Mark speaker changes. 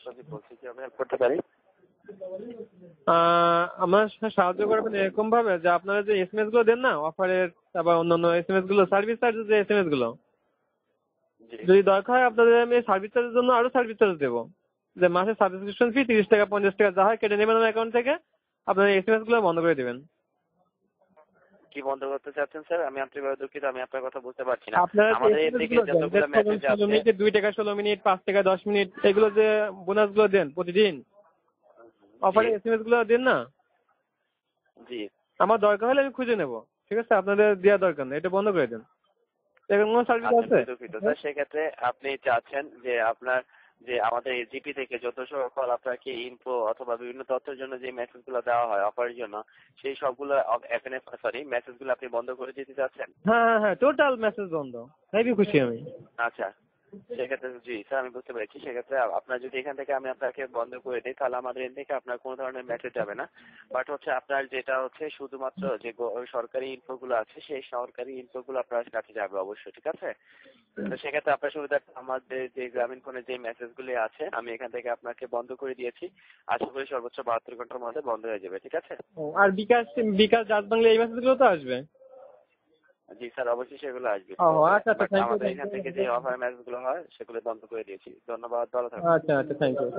Speaker 1: সজীব বলছি, কিভাবে হেল্প করতে পারি?
Speaker 2: আমার সাহায্য করবেন এরকম ভাবে যে আপনারা যে এসএমএস গুলো দেন না অফারের, তারপর অন্যান্য এসএমএস গুলো, সার্ভিস চার্জের যে এসএমএস গুলো,
Speaker 1: জি
Speaker 2: যদি দরকার হয় আপনাদের আমি সার্ভিস চার্জের জন্য আরো সার্ভিস চার্জ দেবো। যে মাসে সাবস্ক্রিপশন ফি 30 টাকা 50 টাকা যা হয় কেটে নেবেন আমার অ্যাকাউন্ট থেকে, আপনার এসএমএস গুলো বন্ধ করে দিবেন।
Speaker 1: কি বন্ধ করতে চাচ্ছেন স্যার? আমি আন্তরিকভাবে দুঃখিত, আমি আপনার কথা বুঝতে পারছি না।
Speaker 2: আপনারা যে
Speaker 1: আমাদের এর
Speaker 2: এসএমএস
Speaker 1: থেকে
Speaker 2: গুলো দেন
Speaker 1: যতগুলো মেসেজ
Speaker 2: 16
Speaker 1: আছে,
Speaker 2: মিনিটে 2 টাকা 16 মিনিট 5 টাকা 10 মিনিট, এগুলো যে বোনাস গুলো দেন প্রতিদিন
Speaker 1: জি
Speaker 2: অফারে এসএমএস গুলো দেন না,
Speaker 1: জি
Speaker 2: আমার দরকার হলে আমি খুঁজে নেবো। ঠিক আছে, আপনাদের দেওয়া দরকার নেই, এটা বন্ধ করে দেন। এরকম কোনো সার্ভিস
Speaker 1: আচ্ছা,
Speaker 2: আছে?
Speaker 1: খুবই দুঃখিত স্যার। সেক্ষেত্রে আপনি চাচ্ছেন যে আপনার যে আমাদের এজিপি থেকে যত সকল আপনাকে ইনফো অথবা বিভিন্ন তথ্যের জন্য যে মেসেজগুলো দেওয়া হয় অফারের জন্য, সেই সবগুলো এখানে মেসেজগুলো আপনি বন্ধ করে দিতে চাচ্ছেন?
Speaker 2: হ্যাঁ হ্যাঁ হ্যাঁ, টোটাল মেসেজ বন্ধ। হেবি খুশি আমি।
Speaker 1: আচ্ছা, সেক্ষেত্রে জি স্যার, আমি বুঝতে পেরেছি। সেক্ষেত্রে আপনার যদি এখান থেকে আমি আপনাকে বন্ধ করে দিই, তাহলে আমাদের এখান থেকে আপনার কোনো ধরনের মেসেজ যাবে না। বাট হচ্ছে আপনার যেটা হচ্ছে শুধুমাত্র যে সরকারি ইনফোগুলো আছে, সেই সরকারি ইনফোগুলো আপনার কাছে যাবে অবশ্যই, ঠিক আছে? তো সেক্ষেত্রে আপনার সুবিধা আমাদের যে গ্রামীণ ফোনের যে মেসেজগুলি আছে, আমি এখান থেকে আপনাকে বন্ধ করে দিয়েছি। আশা করি সর্বোচ্চ 72 ঘন্টার মধ্যে বন্ধ হয়ে যাবে, ঠিক আছে?
Speaker 2: আর বিকাশ, বিকাশ ডাচ বাংলা এই মেসেজ গুলো তো আসবে।
Speaker 1: জি স্যার, অবশ্যই সেগুলো আসবে।
Speaker 2: ও আচ্ছা আচ্ছা,
Speaker 1: বাট
Speaker 2: থ্যাংক ইউ
Speaker 1: আমাদের
Speaker 2: থ্যাংক
Speaker 1: এখান থেকে যে
Speaker 2: ইউ।
Speaker 1: অফার মেসেজগুলো হয় সেগুলো বন্ধ করে দিয়েছি। ধন্যবাদ, ভালো থাকবেন।
Speaker 2: আচ্ছা আচ্ছা, থ্যাংক ইউ।